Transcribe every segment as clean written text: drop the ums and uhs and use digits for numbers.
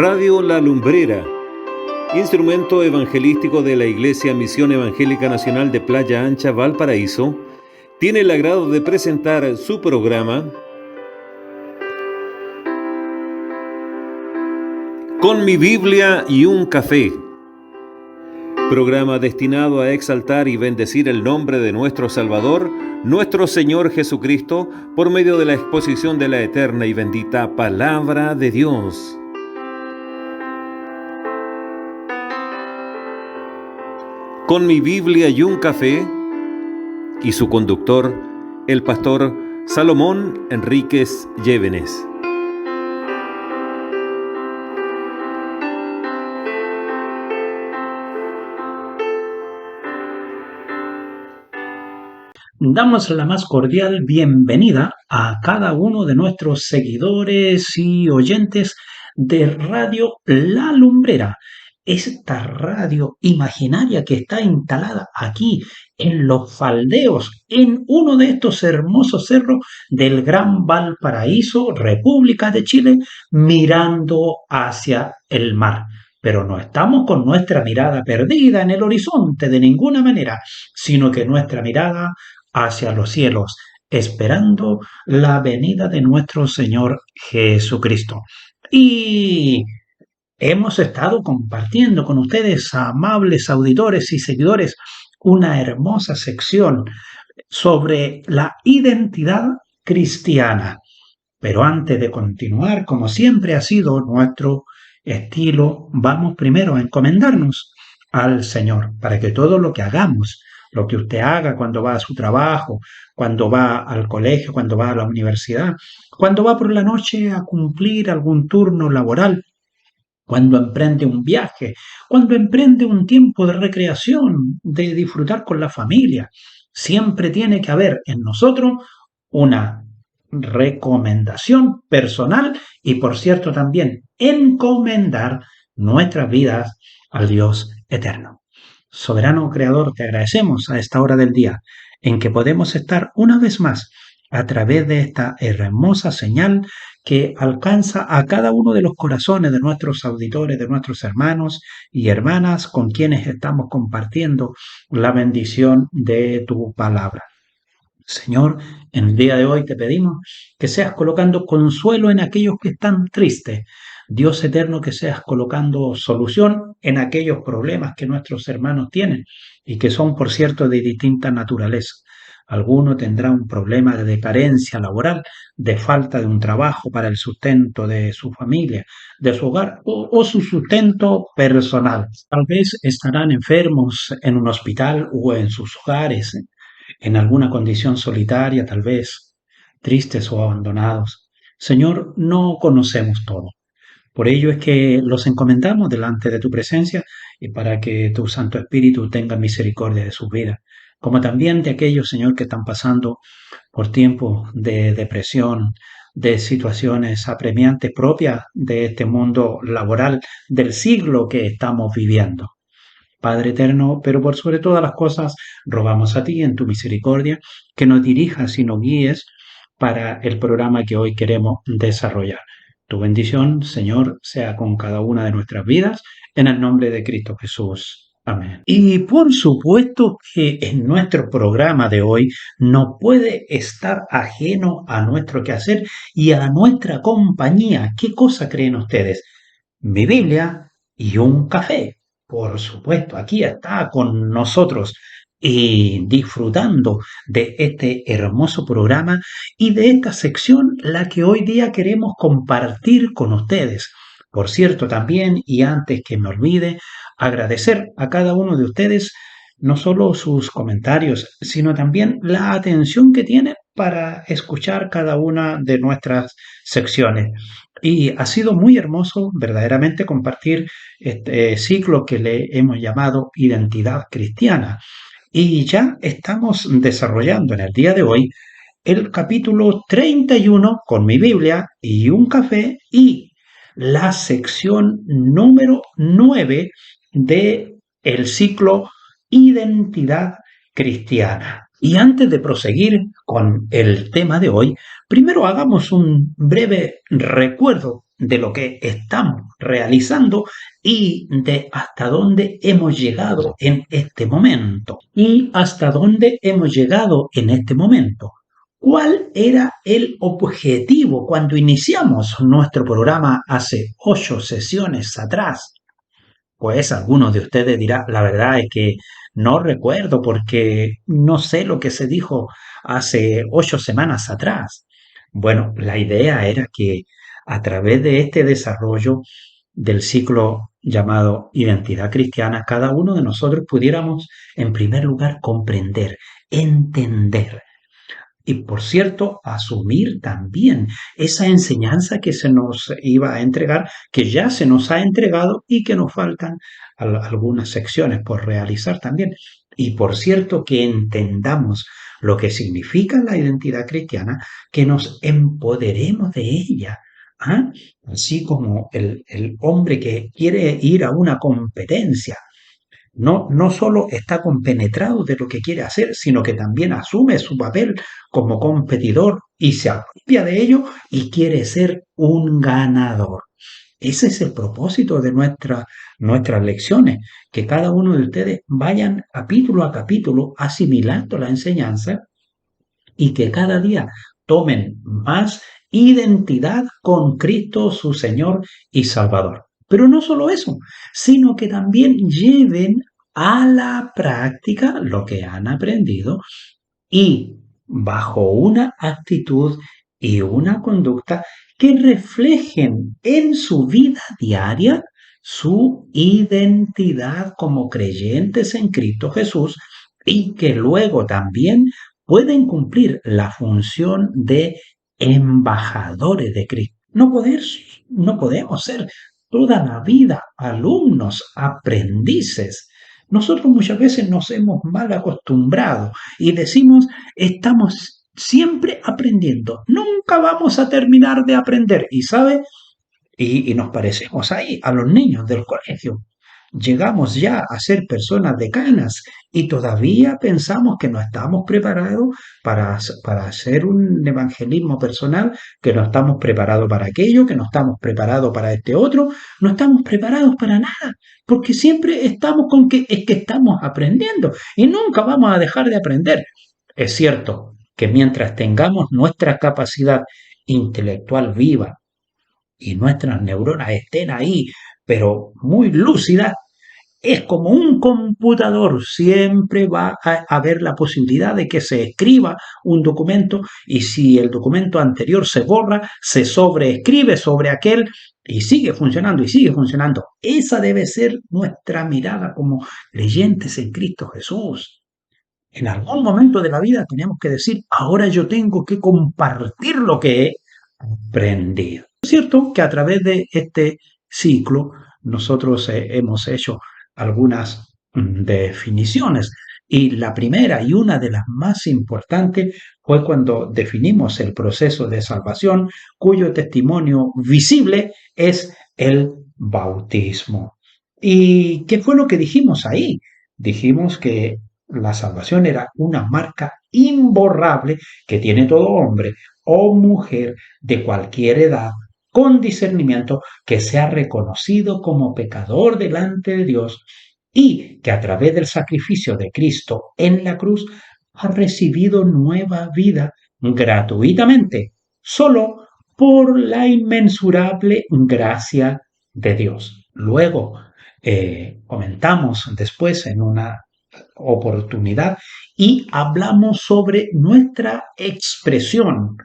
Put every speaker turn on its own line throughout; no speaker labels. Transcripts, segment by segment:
Radio La Lumbrera, instrumento evangelístico de la Iglesia Misión Evangélica Nacional de Playa Ancha, Valparaíso, tiene el agrado de presentar su programa Con mi Biblia y un café. Programa destinado a exaltar y bendecir el nombre de nuestro Salvador, nuestro Señor Jesucristo, por medio de la exposición de la eterna y bendita Palabra de Dios. Con mi Biblia y un café, y su conductor, el pastor Salomón Enríquez Llévenes.
Damos la más cordial bienvenida a cada uno de nuestros seguidores y oyentes de Radio La Lumbrera, esta radio imaginaria que está instalada aquí en los faldeos, en uno de estos hermosos cerros del Gran Valparaíso, República de Chile, mirando hacia el mar. Pero no estamos con nuestra mirada perdida en el horizonte de ninguna manera, sino que nuestra mirada hacia los cielos, esperando la venida de nuestro Señor Jesucristo. Y hemos estado compartiendo con ustedes, amables auditores y seguidores, una hermosa sección sobre la identidad cristiana. Pero antes de continuar, como siempre ha sido nuestro estilo, vamos primero a encomendarnos al Señor para que todo lo que hagamos, lo que usted haga cuando va a su trabajo, cuando va al colegio, cuando va a la universidad, cuando va por la noche a cumplir algún turno laboral, cuando emprende un viaje, cuando emprende un tiempo de recreación, de disfrutar con la familia, siempre tiene que haber en nosotros una recomendación personal y, por cierto, también encomendar nuestras vidas al Dios eterno. Soberano Creador, te agradecemos a esta hora del día en que podemos estar una vez más a través de esta hermosa señal que alcanza a cada uno de los corazones de nuestros auditores, de nuestros hermanos y hermanas con quienes estamos compartiendo la bendición de tu palabra. Señor, en el día de hoy te pedimos que seas colocando consuelo en aquellos que están tristes. Dios eterno, que seas colocando solución en aquellos problemas que nuestros hermanos tienen y que son, por cierto, de distinta naturaleza. Alguno tendrá un problema de carencia laboral, de falta de un trabajo para el sustento de su familia, de su hogar o su sustento personal. Tal vez estarán enfermos en un hospital o en sus hogares, en alguna condición solitaria, tal vez, tristes o abandonados. Señor, no conocemos todo. Por ello es que los encomendamos delante de tu presencia y para que tu Santo Espíritu tenga misericordia de sus vidas, como también de aquellos, Señor, que están pasando por tiempos de depresión, de situaciones apremiantes propias de este mundo laboral, del siglo que estamos viviendo. Padre eterno, pero por sobre todas las cosas, rogamos a ti en tu misericordia que nos dirijas y nos guíes para el programa que hoy queremos desarrollar. Tu bendición, Señor, sea con cada una de nuestras vidas, en el nombre de Cristo Jesús. Amén. Y por supuesto que en nuestro programa de hoy no puede estar ajeno a nuestro quehacer y a nuestra compañía. ¿Qué cosa creen ustedes? Mi Biblia y un café. Por supuesto, aquí está con nosotros y disfrutando de este hermoso programa y de esta sección, la que hoy día queremos compartir con ustedes. Por cierto, también, y antes que me olvide, agradecer a cada uno de ustedes no solo sus comentarios, sino también la atención que tienen para escuchar cada una de nuestras secciones. Y ha sido muy hermoso verdaderamente compartir este ciclo que le hemos llamado Identidad Cristiana. Y ya estamos desarrollando en el día de hoy el capítulo 31 con mi Biblia y un café y la sección número 9 de el ciclo Identidad Cristiana. Y antes de proseguir con el tema de hoy, primero hagamos un breve recuerdo de lo que estamos realizando y de hasta dónde hemos llegado en este momento. ¿Y hasta dónde hemos llegado en este momento? ¿Cuál era el objetivo cuando iniciamos nuestro programa hace 8 sesiones atrás? Pues algunos de ustedes dirán, la verdad es que no recuerdo porque no sé lo que se dijo hace 8 semanas atrás. Bueno, la idea era que a través de este desarrollo del ciclo llamado identidad cristiana, cada uno de nosotros pudiéramos, en primer lugar, comprender, entender y, por cierto, asumir también esa enseñanza que se nos iba a entregar, que ya se nos ha entregado y que nos faltan algunas secciones por realizar también. Y, por cierto, que entendamos lo que significa la identidad cristiana, que nos empoderemos de ella. ¿Ah? Así como el hombre que quiere ir a una competencia no solo está compenetrado de lo que quiere hacer, sino que también asume su papel como competidor y se apropia de ello y quiere ser un ganador. Ese es el propósito de nuestras lecciones, que cada uno de ustedes vayan capítulo a capítulo asimilando la enseñanza y que cada día tomen más identidad con Cristo, su Señor y Salvador. Pero no solo eso, sino que también lleven a la práctica lo que han aprendido y bajo una actitud y una conducta que reflejen en su vida diaria su identidad como creyentes en Cristo Jesús y que luego también pueden cumplir la función de embajadores de Cristo. No podemos ser toda la vida alumnos, aprendices. Nosotros muchas veces nos hemos mal acostumbrado y decimos, estamos siempre aprendiendo, nunca vamos a terminar de aprender. Y sabe, y nos parecemos ahí a los niños del colegio. Llegamos ya a ser personas decanas y todavía pensamos que no estamos preparados para hacer un evangelismo personal, que no estamos preparados para aquello, que no estamos preparados para este otro, no estamos preparados para nada, porque siempre estamos con que es que estamos aprendiendo y nunca vamos a dejar de aprender. Es cierto que mientras tengamos nuestra capacidad intelectual viva, y nuestras neuronas estén ahí, pero muy lúcidas, es como un computador, siempre va a haber la posibilidad de que se escriba un documento y si el documento anterior se borra, se sobreescribe sobre aquel y sigue funcionando y sigue funcionando. Esa debe ser nuestra mirada como creyentes en Cristo Jesús. En algún momento de la vida tenemos que decir, ahora yo tengo que compartir lo que he aprendido. Es cierto que a través de este ciclo nosotros hemos hecho algunas definiciones y la primera y una de las más importantes fue cuando definimos el proceso de salvación cuyo testimonio visible es el bautismo. ¿Y qué fue lo que dijimos ahí? Dijimos que la salvación era una marca imborrable que tiene todo hombre o mujer de cualquier edad con discernimiento que sea reconocido como pecador delante de Dios y que a través del sacrificio de Cristo en la cruz ha recibido nueva vida gratuitamente, solo por la inmensurable gracia de Dios. Luego, comentamos después en una oportunidad y hablamos sobre nuestra expresión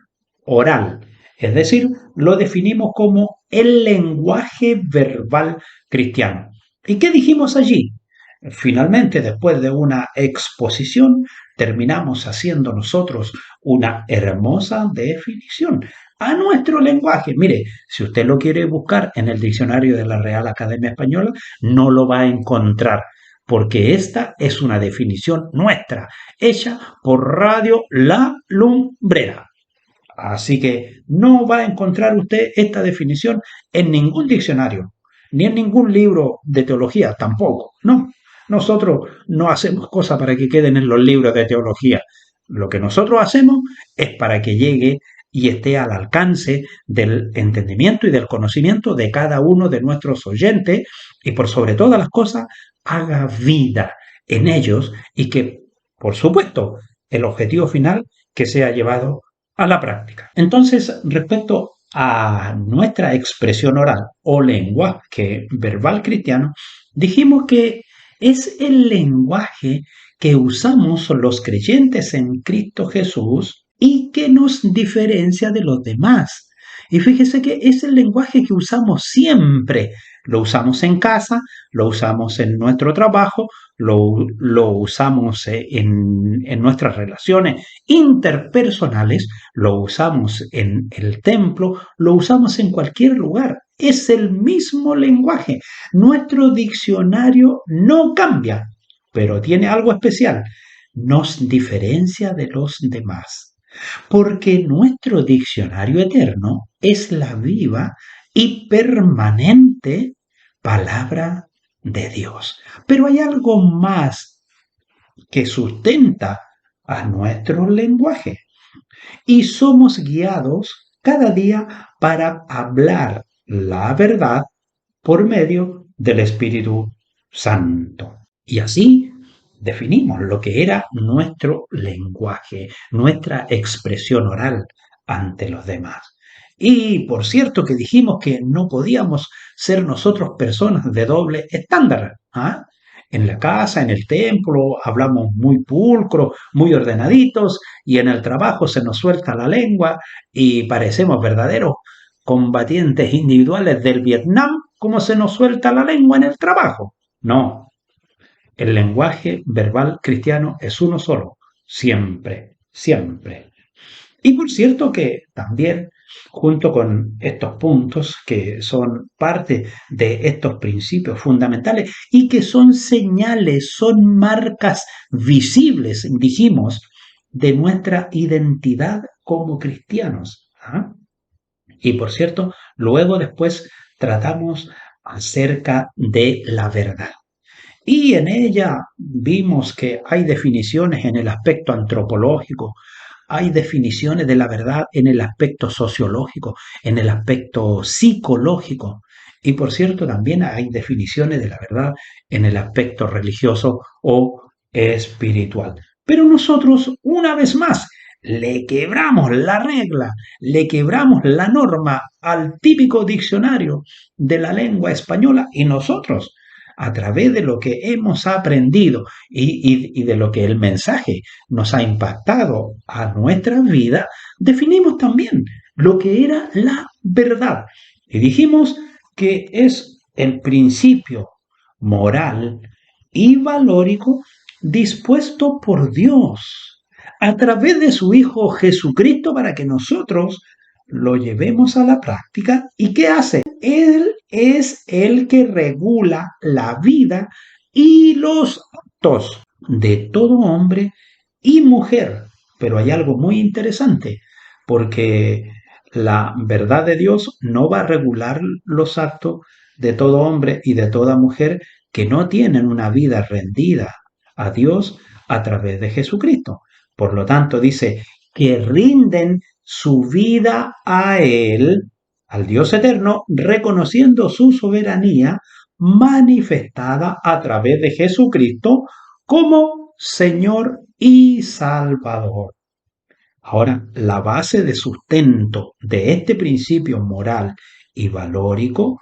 oral, es decir, lo definimos como el lenguaje verbal cristiano. ¿Y qué dijimos allí? Finalmente, después de una exposición, terminamos haciendo nosotros una hermosa definición a nuestro lenguaje. Mire, si usted lo quiere buscar en el diccionario de la Real Academia Española, no lo va a encontrar, porque esta es una definición nuestra, hecha por Radio La Lumbrera. Así que no va a encontrar usted esta definición en ningún diccionario, ni en ningún libro de teología tampoco. No, nosotros no hacemos cosas para que queden en los libros de teología. Lo que nosotros hacemos es para que llegue y esté al alcance del entendimiento y del conocimiento de cada uno de nuestros oyentes y por sobre todas las cosas haga vida en ellos y que, por supuesto, el objetivo final que sea llevado a la práctica. Entonces, respecto a nuestra expresión oral o lenguaje verbal cristiano, dijimos que es el lenguaje que usamos los creyentes en Cristo Jesús y que nos diferencia de los demás. Y fíjese que es el lenguaje que usamos siempre. Lo usamos en casa, lo usamos en nuestro trabajo, lo usamos en nuestras relaciones interpersonales, lo usamos en el templo, lo usamos en cualquier lugar. Es el mismo lenguaje. Nuestro diccionario no cambia, pero tiene algo especial. Nos diferencia de los demás, porque nuestro diccionario eterno es la viva y permanente palabra de Dios. Pero hay algo más que sustenta a nuestro lenguaje y somos guiados cada día para hablar la verdad por medio del Espíritu Santo. Y así definimos lo que era nuestro lenguaje, nuestra expresión oral ante los demás. Y por cierto que dijimos que no podíamos ser nosotros personas de doble estándar. ¿Ah? En la casa, en el templo, hablamos muy pulcro, muy ordenaditos, y en el trabajo se nos suelta la lengua y parecemos verdaderos combatientes individuales del Vietnam, como se nos suelta la lengua en el trabajo. No, el lenguaje verbal cristiano es uno solo, siempre, siempre. Y por cierto que también, junto con estos puntos que son parte de estos principios fundamentales y que son señales, son marcas visibles, dijimos, de nuestra identidad como cristianos. ¿Ah? Y por cierto, luego después tratamos acerca de la verdad. Y en ella vimos que hay definiciones en el aspecto antropológico, hay definiciones de la verdad en el aspecto sociológico, en el aspecto psicológico. Y por cierto, también hay definiciones de la verdad en el aspecto religioso o espiritual. Pero nosotros, una vez más, le quebramos la regla, le quebramos la norma al típico diccionario de la lengua española y nosotros, a través de lo que hemos aprendido y de lo que el mensaje nos ha impactado a nuestra vida, definimos también lo que era la verdad. Y dijimos que es el principio moral y valórico dispuesto por Dios a través de su Hijo Jesucristo para que nosotros lo llevemos a la práctica. ¿Y qué hace? Él es el que regula la vida y los actos de todo hombre y mujer. Pero hay algo muy interesante, porque la verdad de Dios no va a regular los actos de todo hombre y de toda mujer que no tienen una vida rendida a Dios a través de Jesucristo. Por lo tanto, dice que rinden su vida a Él, al Dios eterno, reconociendo su soberanía manifestada a través de Jesucristo como Señor y Salvador. Ahora, la base de sustento de este principio moral y valórico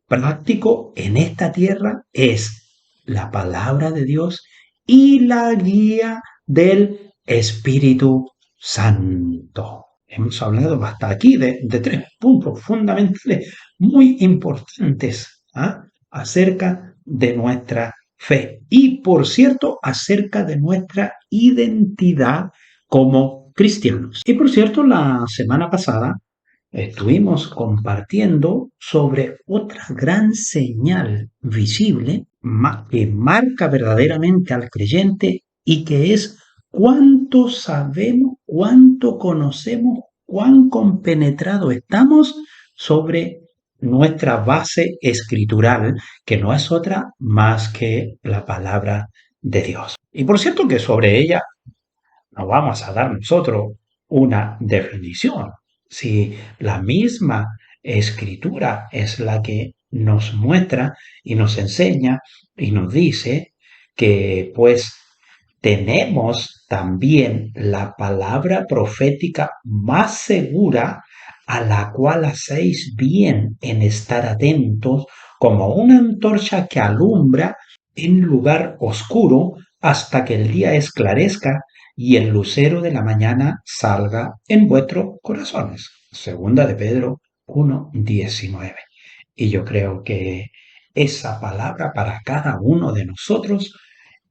práctico en esta tierra es la palabra de Dios y la guía del Espíritu Santo. Hemos hablado hasta aquí de tres puntos fundamentales muy importantes acerca de nuestra fe y, por cierto, acerca de nuestra identidad como cristianos. Y, por cierto, la semana pasada estuvimos compartiendo sobre otra gran señal visible que marca verdaderamente al creyente y que es cuánto sabemos, cuánto conocemos, cuán compenetrados estamos sobre nuestra base escritural, que no es otra más que la palabra de Dios. Y por cierto que sobre ella nos vamos a dar nosotros una definición. Si la misma escritura es la que nos muestra y nos enseña y nos dice que pues tenemos también la palabra profética más segura a la cual hacéis bien en estar atentos como una antorcha que alumbra en lugar oscuro hasta que el día esclarezca y el lucero de la mañana salga en vuestros corazones. Segunda de Pedro 1:19. Y yo creo que esa palabra para cada uno de nosotros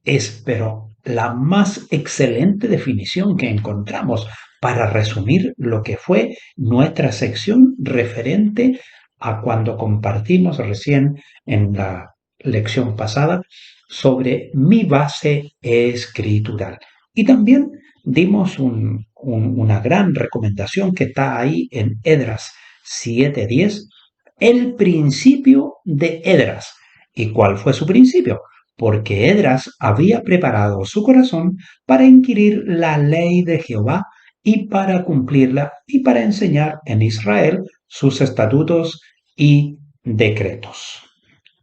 es, pero la más excelente definición que encontramos para resumir lo que fue nuestra sección referente a cuando compartimos recién en la lección pasada sobre mi base escritural. Y también dimos una gran recomendación que está ahí en Edras 7:10, el principio de Edras. ¿Y cuál fue su principio? Porque Edras había preparado su corazón para inquirir la ley de Jehová y para cumplirla y para enseñar en Israel sus estatutos y decretos.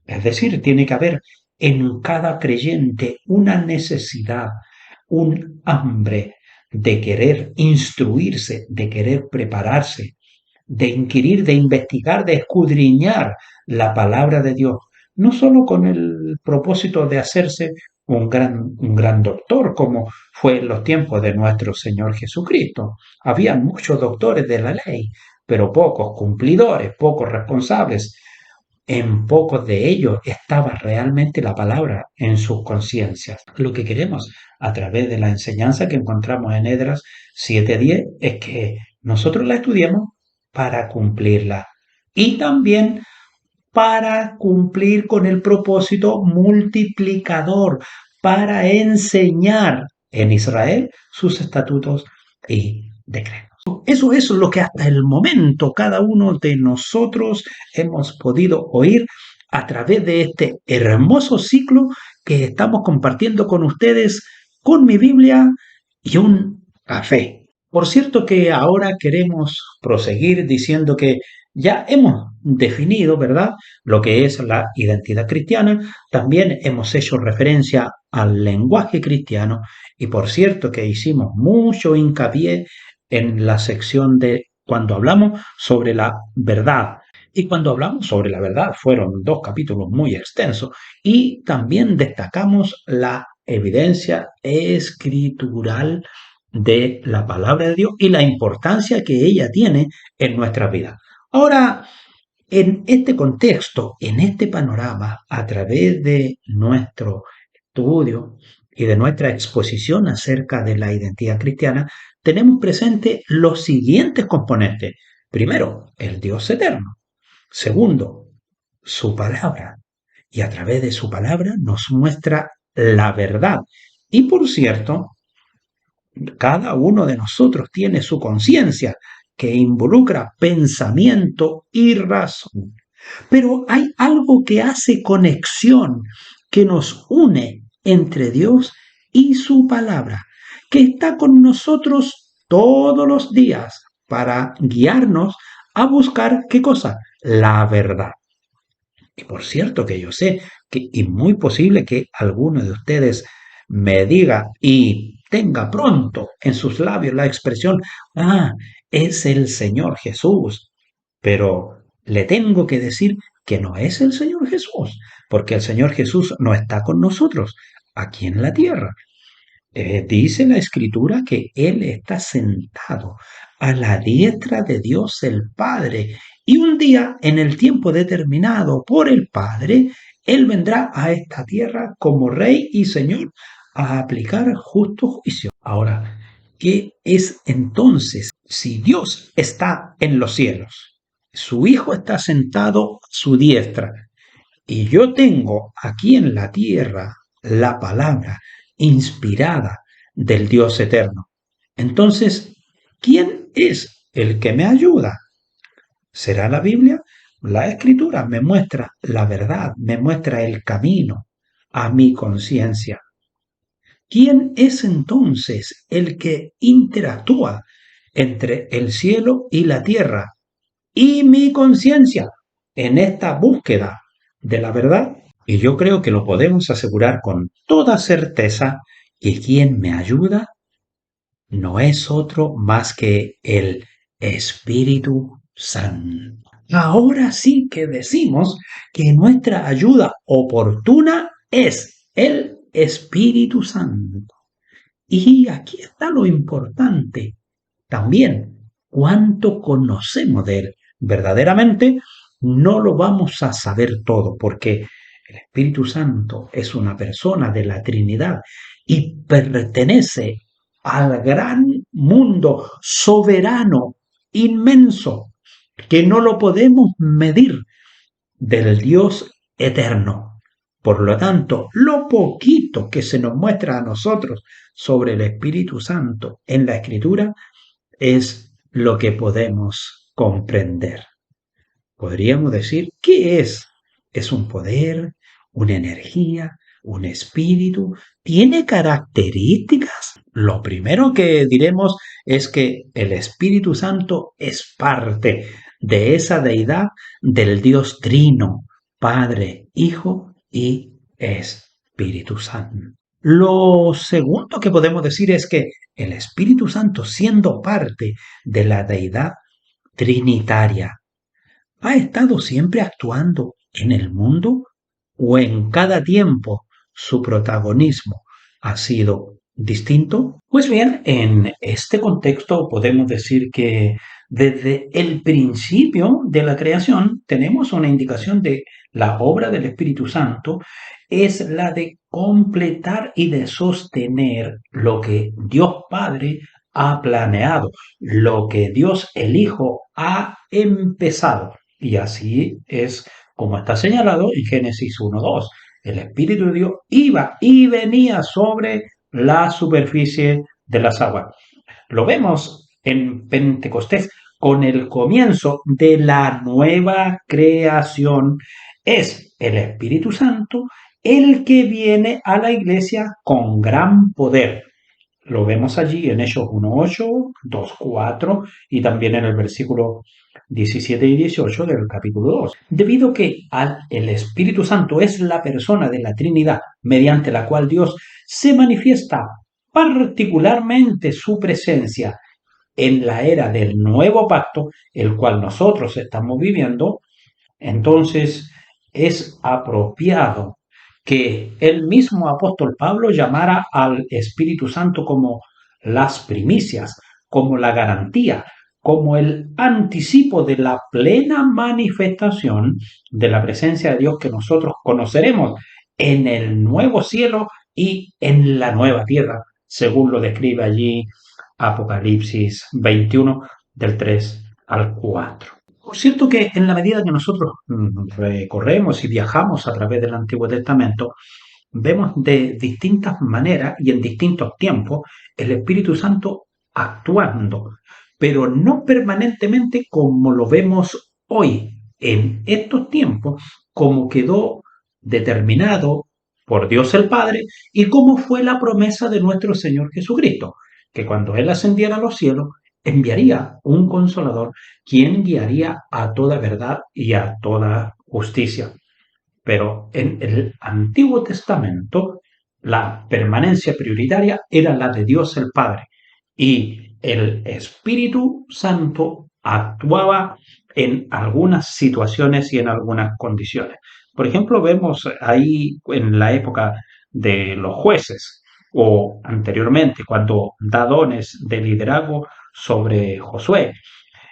Es decir, tiene que haber en cada creyente una necesidad, un hambre de querer instruirse, de querer prepararse, de inquirir, de investigar, de escudriñar la palabra de Dios, no solo con el propósito de hacerse un gran doctor, como fue en los tiempos de nuestro Señor Jesucristo. Había muchos doctores de la ley, pero pocos cumplidores, pocos responsables. En pocos de ellos estaba realmente la palabra en sus conciencias. Lo que queremos a través de la enseñanza que encontramos en Edras 7:10 es que nosotros la estudiemos para cumplirla y también para cumplir con el propósito multiplicador, para enseñar en Israel sus estatutos y decretos. Eso es lo que hasta el momento cada uno de nosotros hemos podido oír a través de este hermoso ciclo que estamos compartiendo con ustedes con mi Biblia y un café. Por cierto que ahora queremos proseguir diciendo que ya hemos definido, ¿verdad?, lo que es la identidad cristiana. También hemos hecho referencia al lenguaje cristiano y por cierto que hicimos mucho hincapié en la sección de cuando hablamos sobre la verdad. Y cuando hablamos sobre la verdad fueron 2 capítulos muy extensos y también destacamos la evidencia escritural de la palabra de Dios y la importancia que ella tiene en nuestra vida. Ahora, en este contexto, en este panorama, a través de nuestro estudio y de nuestra exposición acerca de la identidad cristiana, tenemos presente los siguientes componentes. Primero, el Dios eterno. Segundo, su palabra. Y a través de su palabra nos muestra la verdad. Y por cierto, cada uno de nosotros tiene su conciencia que involucra pensamiento y razón. Pero hay algo que hace conexión, que nos une entre Dios y su palabra, que está con nosotros todos los días para guiarnos a buscar ¿qué cosa? La verdad. Y por cierto que yo sé que es muy posible que alguno de ustedes me diga y tenga pronto en sus labios la expresión, es el Señor Jesús. Pero le tengo que decir que no es el Señor Jesús, porque el Señor Jesús no está con nosotros aquí en la tierra. Dice la Escritura que Él está sentado a la diestra de Dios el Padre y un día, en el tiempo determinado por el Padre, Él vendrá a esta tierra como Rey y Señor a aplicar justo juicio. Ahora, ¿qué es entonces si Dios está en los cielos? Su Hijo está sentado a su diestra y yo tengo aquí en la tierra la palabra inspirada del Dios eterno. Entonces, ¿quién es el que me ayuda? ¿Será la Biblia? La Escritura me muestra la verdad, me muestra el camino a mi conciencia. ¿Quién es entonces el que interactúa entre el cielo y la tierra y mi conciencia en esta búsqueda de la verdad. Y yo creo que lo podemos asegurar con toda certeza que quien me ayuda no es otro más que el Espíritu Santo. Ahora sí que decimos que nuestra ayuda oportuna es el Espíritu Santo. Y aquí está lo importante también, cuánto conocemos de Él. Verdaderamente no lo vamos a saber todo porque el Espíritu Santo es una persona de la Trinidad y pertenece al gran mundo soberano, inmenso, que no lo podemos medir, del Dios eterno. Por lo tanto, lo poquito que se nos muestra a nosotros sobre el Espíritu Santo en la Escritura es lo que podemos comprender. Podríamos decir, ¿qué es? ¿Es un poder, una energía, un espíritu? ¿Tiene características? Lo primero que diremos es que el Espíritu Santo es parte de esa deidad del Dios Trino, Padre, Hijo y Espíritu Santo. Lo segundo que podemos decir es que el Espíritu Santo, siendo parte de la deidad trinitaria, ¿ha estado siempre actuando en el mundo o en cada tiempo su protagonismo ha sido distinto? Pues bien, en este contexto podemos decir que desde el principio de la creación tenemos una indicación de la obra del Espíritu Santo es la de completar y de sostener lo que Dios Padre ha planeado, lo que Dios el Hijo ha empezado. Y así es como está señalado en Génesis 1:2. El Espíritu de Dios iba y venía sobre la superficie de las aguas. Lo vemos en Pentecostés con el comienzo de la nueva creación. Es el Espíritu Santo el que viene a la iglesia con gran poder. Lo vemos allí en Hechos 1:8, 2:4 y también en el versículo 17 y 18 del capítulo 2. Debido a que el Espíritu Santo es la persona de la Trinidad mediante la cual Dios se manifiesta particularmente su presencia en la era del nuevo pacto, el cual nosotros estamos viviendo, entonces es apropiado que el mismo apóstol Pablo llamara al Espíritu Santo como las primicias, como la garantía, como el anticipo de la plena manifestación de la presencia de Dios que nosotros conoceremos en el nuevo cielo y en la nueva tierra, según lo describe allí Apocalipsis 21 del 3 al 4. Por cierto que en la medida que nosotros recorremos y viajamos a través del Antiguo Testamento, vemos de distintas maneras y en distintos tiempos el Espíritu Santo actuando, pero no permanentemente como lo vemos hoy en estos tiempos, como quedó determinado por Dios el Padre y como fue la promesa de nuestro Señor Jesucristo, que cuando Él ascendiera a los cielos, enviaría un consolador quien guiaría a toda verdad y a toda justicia. Pero en el Antiguo Testamento la permanencia prioritaria era la de Dios el Padre y el Espíritu Santo actuaba en algunas situaciones y en algunas condiciones. Por ejemplo, vemos ahí en la época de los jueces o anteriormente cuando da dones de liderazgo sobre Josué.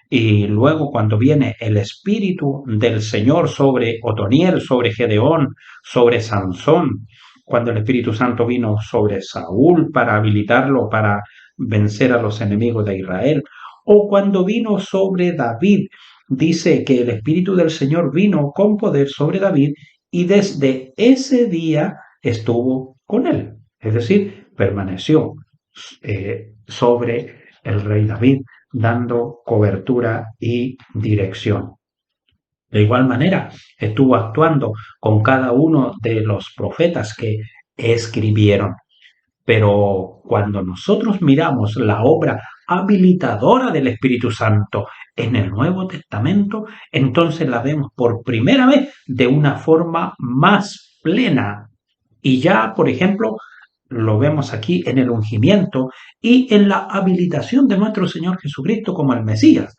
Y luego cuando viene el Espíritu del Señor sobre Otoniel, sobre Gedeón, sobre Sansón, cuando el Espíritu Santo vino sobre Saúl para habilitarlo para vencer a los enemigos de Israel, o cuando vino sobre David, dice que el Espíritu del Señor vino con poder sobre David y desde ese día estuvo con él, es decir, permaneció sobre el rey David, dando cobertura y dirección. De igual manera, estuvo actuando con cada uno de los profetas que escribieron. Pero cuando nosotros miramos la obra habilitadora del Espíritu Santo. En el Nuevo Testamento, entonces la vemos por primera vez de una forma más plena. Y ya, por ejemplo, lo vemos aquí en el ungimiento y en la habilitación de nuestro Señor Jesucristo como el Mesías.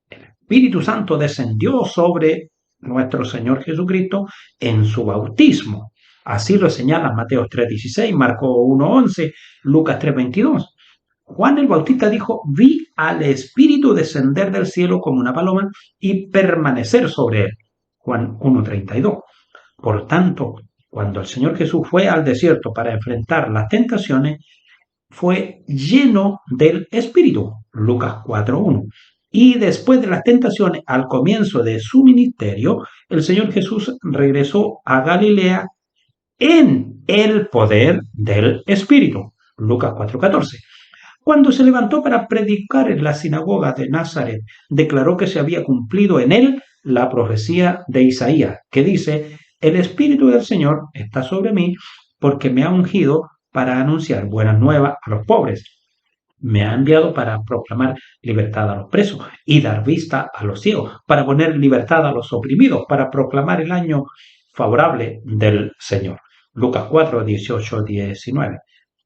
El Espíritu Santo descendió sobre nuestro Señor Jesucristo en su bautismo. Así lo señalan Mateo 3:16, Marcos 1:11, Lucas 3:22. Juan el Bautista dijo: vi al Espíritu descender del cielo como una paloma y permanecer sobre él. Juan 1:32. Por tanto, cuando el Señor Jesús fue al desierto para enfrentar las tentaciones, fue lleno del Espíritu. Lucas 4:1. Y después de las tentaciones, al comienzo de su ministerio, el Señor Jesús regresó a Galilea en el poder del Espíritu. Lucas 4:14. Cuando se levantó para predicar en la sinagoga de Nazaret, declaró que se había cumplido en él la profecía de Isaías, que dice: el Espíritu del Señor está sobre mí porque me ha ungido para anunciar buenas nuevas a los pobres. Me ha enviado para proclamar libertad a los presos y dar vista a los ciegos, para poner libertad a los oprimidos, para proclamar el año favorable del Señor. Lucas 4:18-19.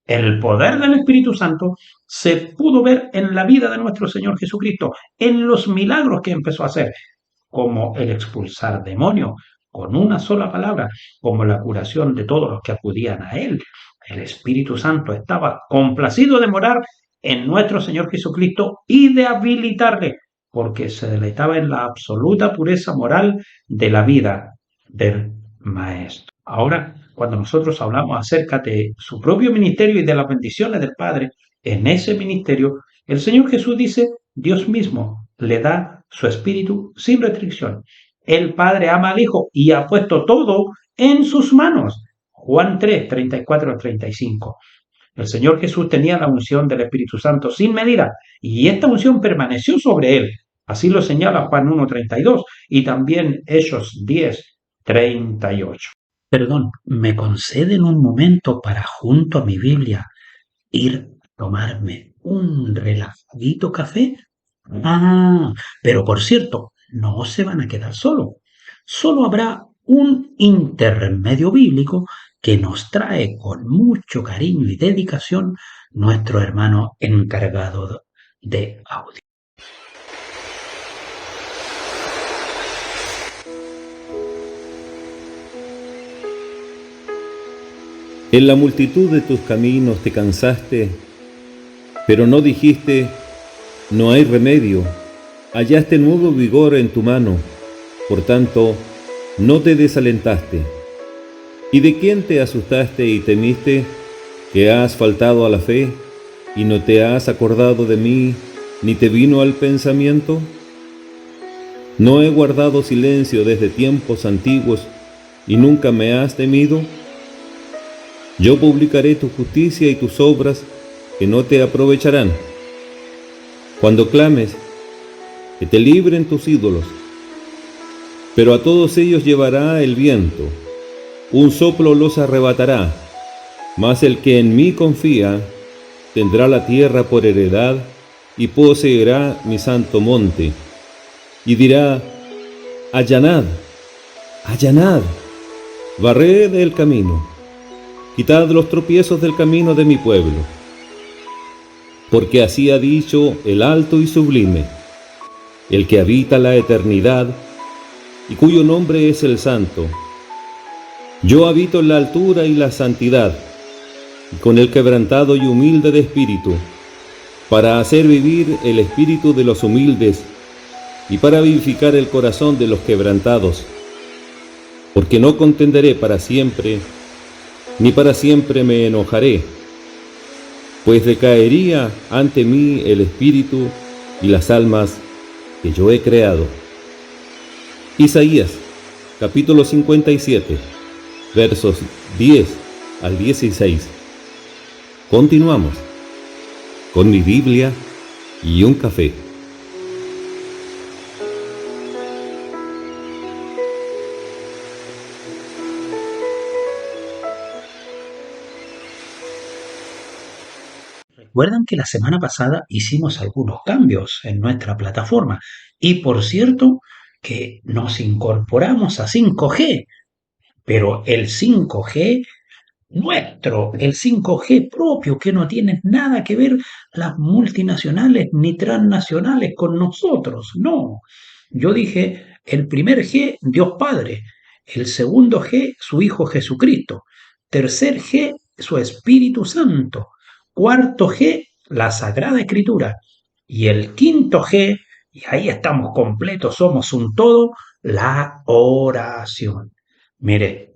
El poder del Espíritu Santo se pudo ver en la vida de nuestro Señor Jesucristo, en los milagros que empezó a hacer, como el expulsar demonios con una sola palabra, como la curación de todos los que acudían a Él. El Espíritu Santo estaba complacido de morar en nuestro Señor Jesucristo y de habilitarle, porque se deleitaba en la absoluta pureza moral de la vida del Maestro. Ahora, cuando nosotros hablamos acerca de su propio ministerio y de las bendiciones del Padre en ese ministerio, el Señor Jesús dice: Dios mismo le da su espíritu sin restricción. El Padre ama al Hijo y ha puesto todo en sus manos. Juan 3:34-35. El Señor Jesús tenía la unción del Espíritu Santo sin medida y esta unción permaneció sobre él. Así lo señala Juan 1:32 y también Hechos 10:38. Perdón, ¿me conceden un momento para, junto a mi Biblia, ir a tomarme un relajadito café? Ah, pero por cierto, no se van a quedar solos. Solo habrá un intermedio bíblico que nos trae con mucho cariño y dedicación nuestro hermano encargado de audio.
En la multitud de tus caminos te cansaste, pero no dijiste: no hay remedio. Hallaste nuevo vigor en tu mano, por tanto, no te desalentaste. ¿Y de quién te asustaste y temiste? ¿Que has faltado a la fe y no te has acordado de mí, ni te vino al pensamiento? ¿No he guardado silencio desde tiempos antiguos y nunca me has temido? Yo publicaré tu justicia y tus obras que no te aprovecharán. Cuando clames, que te libren tus ídolos, pero a todos ellos llevará el viento, un soplo los arrebatará, mas el que en mí confía tendrá la tierra por heredad y poseerá mi santo monte, y dirá: allanad, allanad, barred el camino, quitad los tropiezos del camino de mi pueblo. Porque así ha dicho el alto y sublime, el que habita la eternidad y cuyo nombre es el Santo. Yo habito en la altura y la santidad, y con el quebrantado y humilde de espíritu, para hacer vivir el espíritu de los humildes y para vivificar el corazón de los quebrantados. Porque no contenderé para siempre, ni para siempre me enojaré, pues decaería ante mí el espíritu y las almas que yo he creado. Isaías, capítulo 57, versos 10 al 16. Continuamos con mi Biblia y un café.
recuerdan que la semana pasada hicimos algunos cambios en nuestra plataforma y por cierto que nos incorporamos a 5G, pero el 5G nuestro, el 5G propio, que no tiene nada que ver las multinacionales ni transnacionales con nosotros, no. Yo dije, el primer G, Dios Padre, el segundo G, su Hijo Jesucristo, tercer G, su Espíritu Santo, cuarto G, la Sagrada Escritura, y el quinto G, y ahí estamos completos, somos un todo, la oración. Mire,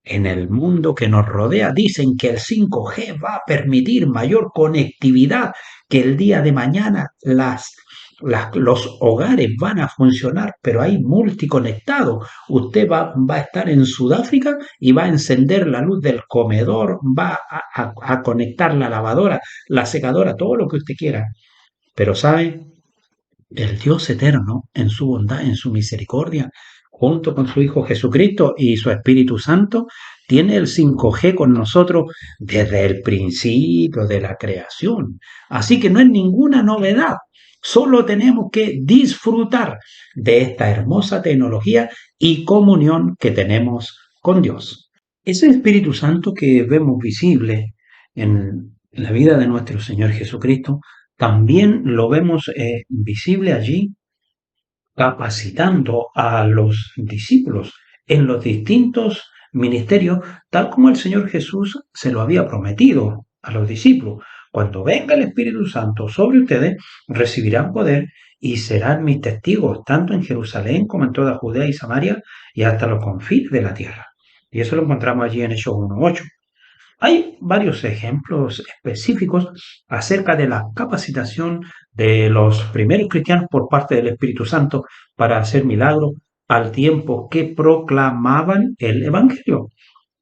en el mundo que nos rodea dicen que el 5G va a permitir mayor conectividad, que el día de mañana los hogares van a funcionar, pero hay multiconectado. Usted va a estar en Sudáfrica y va a encender la luz del comedor, va a conectar la lavadora, la secadora, todo lo que usted quiera. Pero ¿sabe? El Dios eterno, en su bondad, en su misericordia, junto con su Hijo Jesucristo y su Espíritu Santo, tiene el 5G con nosotros desde el principio de la creación. Así que no es ninguna novedad. Solo tenemos que disfrutar de esta hermosa tecnología y comunión que tenemos con Dios. Ese Espíritu Santo que vemos visible en la vida de nuestro Señor Jesucristo, también lo vemos visible allí capacitando a los discípulos en los distintos ministerios, tal como el Señor Jesús se lo había prometido a los discípulos. Cuando venga el Espíritu Santo sobre ustedes, recibirán poder y serán mis testigos, tanto en Jerusalén como en toda Judea y Samaria y hasta los confines de la tierra. Y eso lo encontramos allí en Hechos 1:8. Hay varios ejemplos específicos acerca de la capacitación de los primeros cristianos por parte del Espíritu Santo para hacer milagros al tiempo que proclamaban el Evangelio.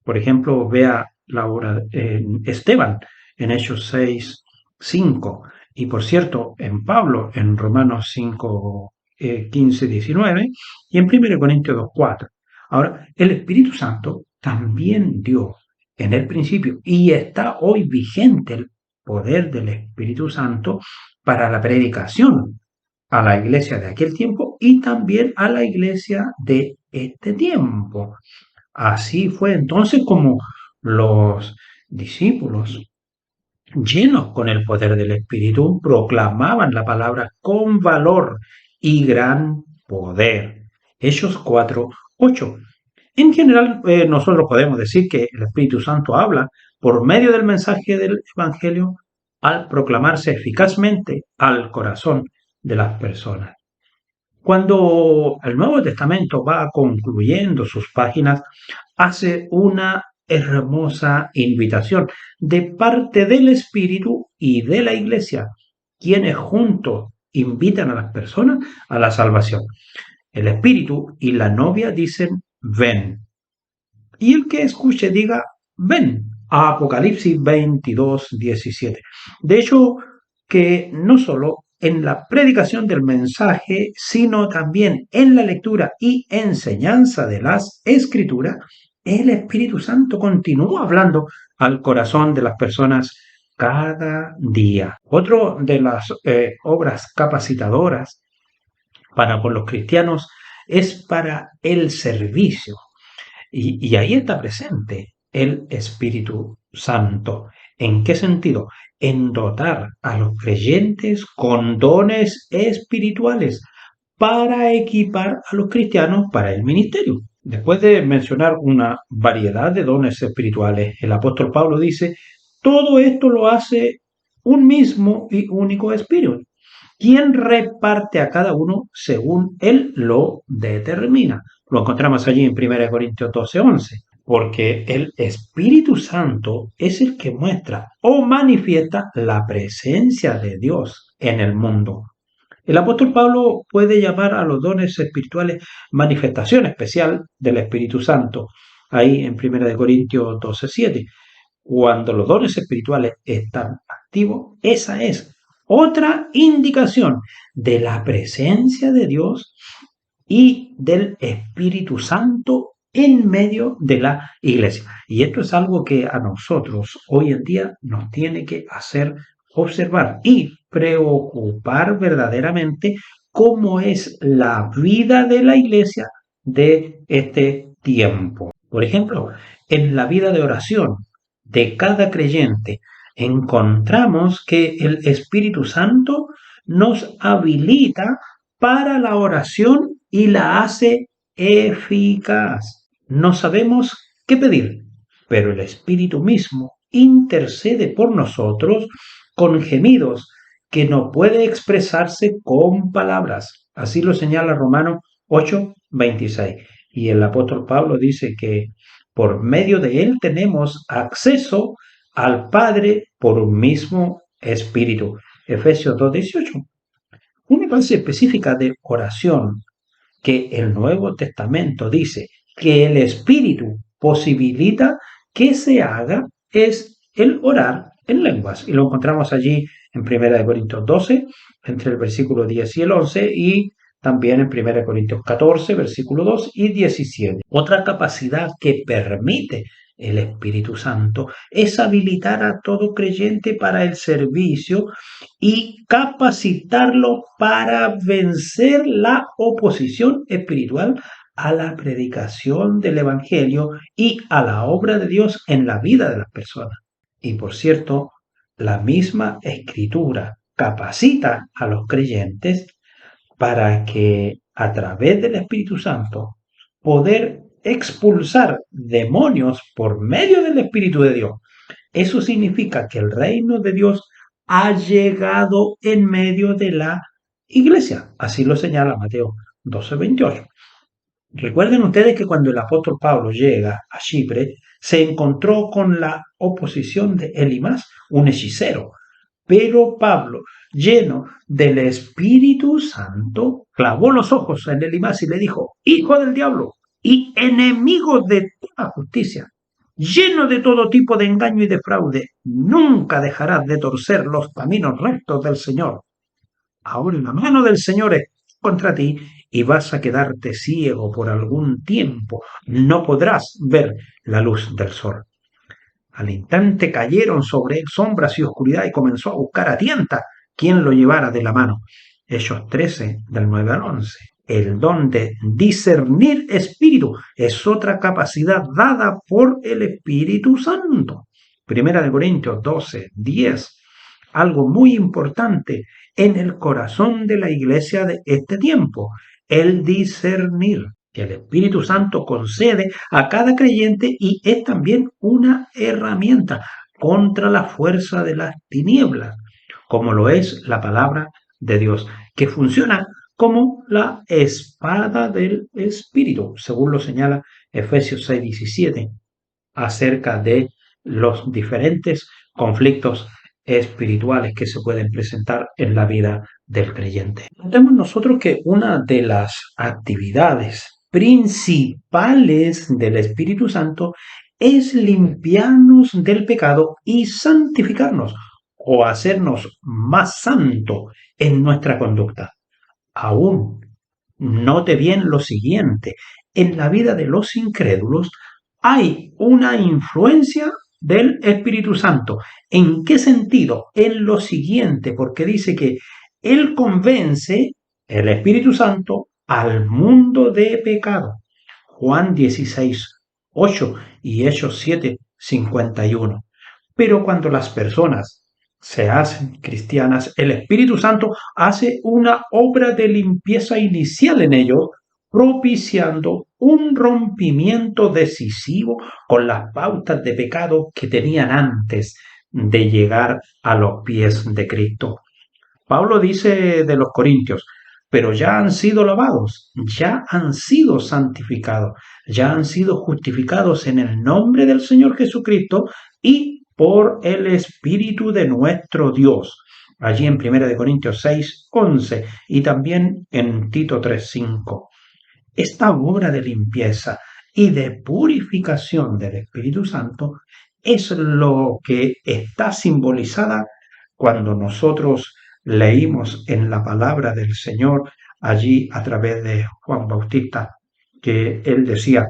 Por ejemplo, vea la obra de Esteban en Hechos 6:5 y por cierto en Pablo en Romanos 5:15-19 y en 1 Corintios 2:4. Ahora, el Espíritu Santo también dio en el principio y está hoy vigente el poder del Espíritu Santo para la predicación a la iglesia de aquel tiempo y también a la iglesia de este tiempo. Así fue entonces como los discípulos, llenos con el poder del Espíritu, proclamaban la palabra con valor y gran poder. Hechos 4:8. En general, nosotros podemos decir que el Espíritu Santo habla por medio del mensaje del Evangelio al proclamarse eficazmente al corazón de las personas. Cuando el Nuevo Testamento va concluyendo sus páginas, hace una hermosa invitación de parte del Espíritu y de la Iglesia, quienes juntos invitan a las personas a la salvación. El Espíritu y la novia dicen, ven. Y el que escuche diga, ven. Apocalipsis 22:17. De hecho, que no solo en la predicación del mensaje, sino también en la lectura y enseñanza de las Escrituras, el Espíritu Santo continúa hablando al corazón de las personas cada día. Otro de las obras capacitadoras para con los cristianos es para el servicio. Y ahí está presente el Espíritu Santo. ¿En qué sentido? En dotar a los creyentes con dones espirituales para equipar a los cristianos para el ministerio. Después de mencionar una variedad de dones espirituales, el apóstol Pablo dice, todo esto lo hace un mismo y único Espíritu, quien reparte a cada uno según él lo determina. Lo encontramos allí en 1 Corintios 12:11, porque el Espíritu Santo es el que muestra o manifiesta la presencia de Dios en el mundo. El apóstol Pablo puede llamar a los dones espirituales manifestación especial del Espíritu Santo, ahí en 1 Corintios 12:7. Cuando los dones espirituales están activos, esa es otra indicación de la presencia de Dios y del Espíritu Santo en medio de la iglesia. Y esto es algo que a nosotros hoy en día nos tiene que hacer observar y preocupar verdaderamente cómo es la vida de la iglesia de este tiempo. Por ejemplo, en la vida de oración de cada creyente encontramos que el Espíritu Santo nos habilita para la oración y la hace eficaz. No sabemos qué pedir, pero el Espíritu mismo intercede por nosotros con gemidos que no puede expresarse con palabras. Así lo señala Romanos 8:26. Y el apóstol Pablo dice que por medio de él tenemos acceso al Padre por un mismo Espíritu. Efesios 2:18. Una clase específica de oración que el Nuevo Testamento dice que el Espíritu posibilita que se haga es el orar en lenguas. Y lo encontramos allí en 1 Corintios 12, entre el versículo 10 y el 11, y también en 1 Corintios 14, versículo 2 y 17. Otra capacidad que permite el Espíritu Santo es habilitar a todo creyente para el servicio y capacitarlo para vencer la oposición espiritual a la predicación del Evangelio y a la obra de Dios en la vida de las personas. Y por cierto, la misma Escritura capacita a los creyentes para que a través del Espíritu Santo poder expulsar demonios por medio del Espíritu de Dios. Eso significa que el reino de Dios ha llegado en medio de la iglesia. Así lo señala Mateo 12:28. Recuerden ustedes que cuando el apóstol Pablo llega a Chipre, se encontró con la oposición de Elimas, un hechicero. Pero Pablo, lleno del Espíritu Santo, clavó los ojos en Elimas y le dijo: Hijo del diablo y enemigo de toda justicia, lleno de todo tipo de engaño y de fraude, nunca dejarás de torcer los caminos rectos del Señor. Ahora la mano del Señor es contra ti y vas a quedarte ciego por algún tiempo. No podrás ver la luz del sol. Al instante cayeron sobre él sombras y oscuridad y comenzó a buscar a tientas quien lo llevara de la mano. Hechos 13, del 9 al 11. El don de discernir espíritu es otra capacidad dada por el Espíritu Santo. Primera de Corintios 12:10. Algo muy importante en el corazón de la iglesia de este tiempo, el discernir, que el Espíritu Santo concede a cada creyente y es también una herramienta contra la fuerza de las tinieblas, como lo es la palabra de Dios, que funciona como la espada del Espíritu, según lo señala Efesios 6:17, acerca de los diferentes conflictos espirituales que se pueden presentar en la vida del creyente. Notemos nosotros que una de las actividades principales del Espíritu Santo es limpiarnos del pecado y santificarnos o hacernos más santo en nuestra conducta. Aún, note bien lo siguiente: en la vida de los incrédulos hay una influencia del Espíritu Santo. ¿En qué sentido? En lo siguiente, porque dice que Él convence, el Espíritu Santo, al mundo de pecado. Juan 16:8 y Hechos 7:51. Pero cuando las personas se hacen cristianas, el Espíritu Santo hace una obra de limpieza inicial en ellos, propiciando un rompimiento decisivo con las pautas de pecado que tenían antes de llegar a los pies de Cristo. Pablo dice de los corintios: pero ya han sido lavados, ya han sido santificados, ya han sido justificados en el nombre del Señor Jesucristo y por el Espíritu de nuestro Dios. Allí en 1 Corintios 6:11 y también en Tito 3:5. Esta obra de limpieza y de purificación del Espíritu Santo es lo que está simbolizada cuando nosotros leímos en la palabra del Señor allí a través de Juan Bautista, que él decía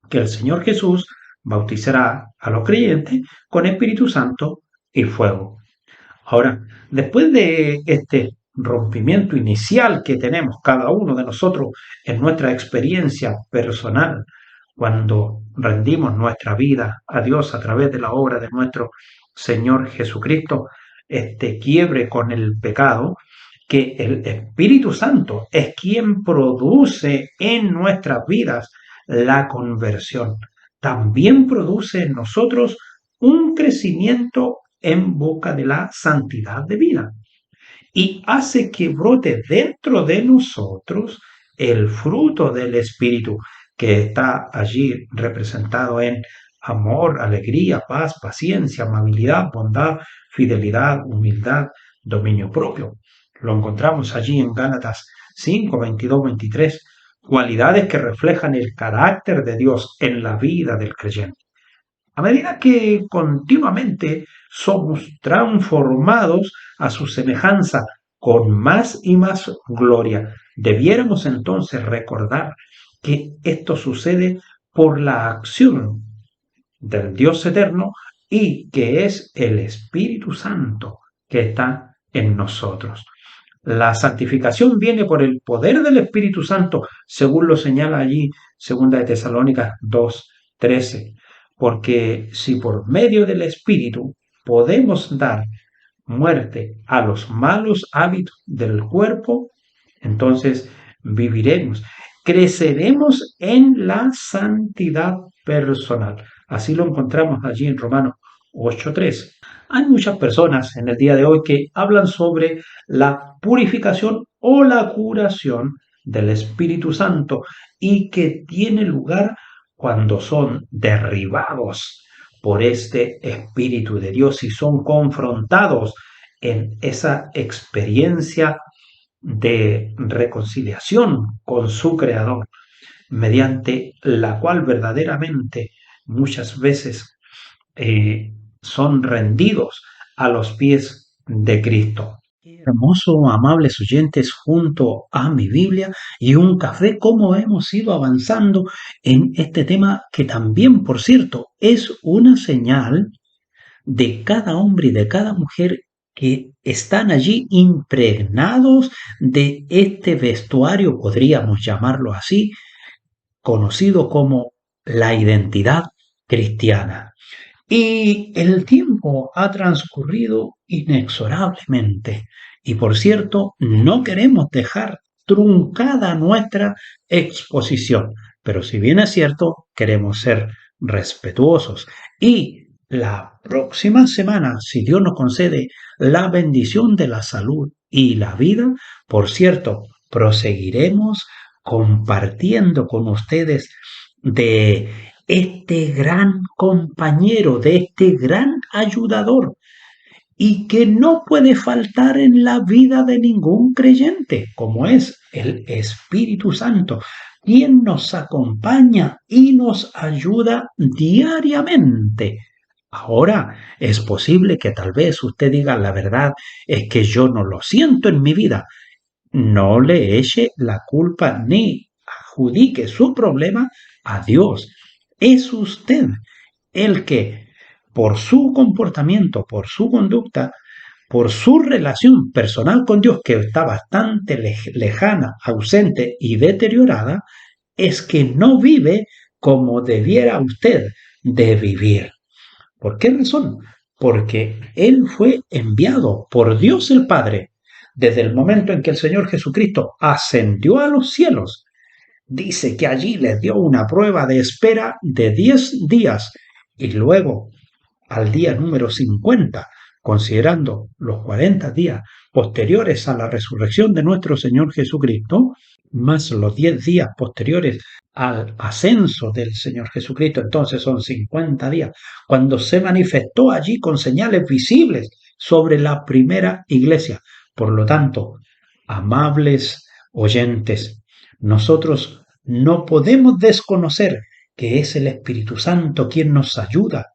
que el Señor Jesús bautizará a los creyentes con Espíritu Santo y fuego. Ahora, después de este rompimiento inicial que tenemos cada uno de nosotros en nuestra experiencia personal, cuando rendimos nuestra vida a Dios a través de la obra de nuestro Señor Jesucristo, este quiebre con el pecado, que el Espíritu Santo es quien produce en nuestras vidas la conversión. También produce en nosotros un crecimiento en busca de la santidad de vida y hace que brote dentro de nosotros el fruto del Espíritu que está allí representado en amor, alegría, paz, paciencia, amabilidad, bondad, fidelidad, humildad, dominio propio. Lo encontramos allí en Gálatas 5, 22, 23, cualidades que reflejan el carácter de Dios en la vida del creyente. A medida que continuamente somos transformados a su semejanza con más y más gloria, debiéramos entonces recordar que esto sucede por la acción del Dios eterno y que es el Espíritu Santo que está en nosotros. La santificación viene por el poder del Espíritu Santo, según lo señala allí 2 de Tesalónicas 2:13, porque si por medio del Espíritu podemos dar muerte a los malos hábitos del cuerpo, entonces viviremos, creceremos en la santidad personal. Así lo encontramos allí en Romanos 8:13. Hay muchas personas en el día de hoy que hablan sobre la purificación o la curación del Espíritu Santo y que tiene lugar cuando son derribados por este Espíritu de Dios y son confrontados en esa experiencia de reconciliación con su Creador, mediante la cual verdaderamente muchas veces eh, son rendidos a los pies de Cristo. Qué hermoso, amables oyentes, junto a mi Biblia y un café, cómo hemos ido avanzando en este tema que también, por cierto, es una señal de cada hombre y de cada mujer que están allí impregnados de este vestuario, podríamos llamarlo así, conocido como la identidad cristiana. Y el tiempo ha transcurrido inexorablemente. Y por cierto, no queremos dejar truncada nuestra exposición. Pero si bien es cierto, queremos ser respetuosos. Y la próxima semana, si Dios nos concede la bendición de la salud y la vida, por cierto, proseguiremos compartiendo con ustedes de este gran compañero, de este gran ayudador, y que no puede faltar en la vida de ningún creyente, como es el Espíritu Santo, quien nos acompaña y nos ayuda diariamente. Ahora, es posible que tal vez usted diga la verdad, es que yo no lo siento en mi vida. No le eche la culpa ni adjudique su problema a Dios. Es usted el que, por su comportamiento, por su conducta, por su relación personal con Dios, que está bastante lejana, ausente y deteriorada, es que no vive como debiera usted de vivir. ¿Por qué razón? Porque Él fue enviado por Dios el Padre desde el momento en que el Señor Jesucristo ascendió a los cielos. Dice que allí les dio una prueba de espera de 10 días y luego al día número 50, considerando los 40 días posteriores a la resurrección de nuestro Señor Jesucristo, más los 10 días posteriores al ascenso del Señor Jesucristo, entonces son 50 días, cuando se manifestó allí con señales visibles sobre la primera iglesia. Por lo tanto, amables oyentes, nosotros no podemos desconocer que es el Espíritu Santo quien nos ayuda,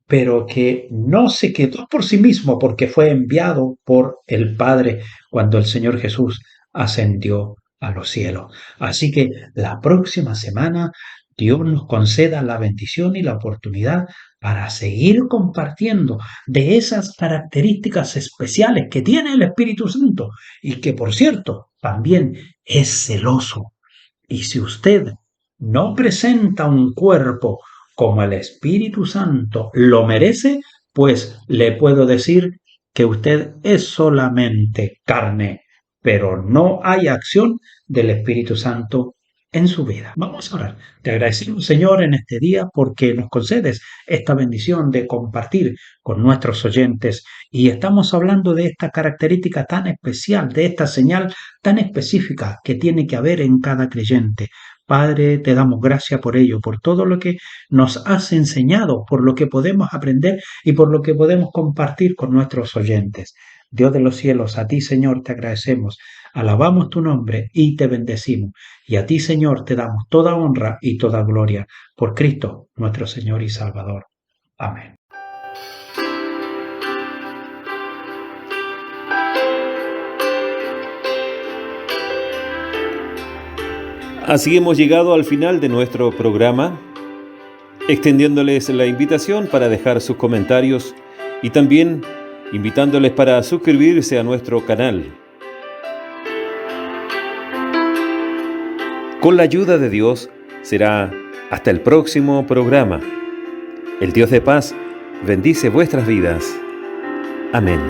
pero que no se quedó por sí mismo porque fue enviado por el Padre cuando el Señor Jesús ascendió a los cielos. Así que la próxima semana Dios nos conceda la bendición y la oportunidad para seguir compartiendo de esas características especiales que tiene el Espíritu Santo y que, por cierto, también es celoso. Y si usted no presenta un cuerpo como el Espíritu Santo lo merece, pues le puedo decir que usted es solamente carne, pero no hay acción del Espíritu Santo en su vida. Vamos a orar. Te agradecemos, Señor, en este día porque nos concedes esta bendición de compartir con nuestros oyentes y estamos hablando de esta característica tan especial, de esta señal tan específica que tiene que haber en cada creyente. Padre, te damos gracias por ello, por todo lo que nos has enseñado, por lo que podemos aprender y por lo que podemos compartir con nuestros oyentes. Dios de los cielos, a ti, Señor, te agradecemos, alabamos tu nombre y te bendecimos. Y a ti, Señor, te damos toda honra y toda gloria por Cristo, nuestro Señor y Salvador. Amén.
Así hemos llegado al final de nuestro programa, extendiéndoles la invitación para dejar sus comentarios y también invitándoles para suscribirse a nuestro canal. Con la ayuda de Dios será hasta el próximo programa. El Dios de paz bendice vuestras vidas. Amén.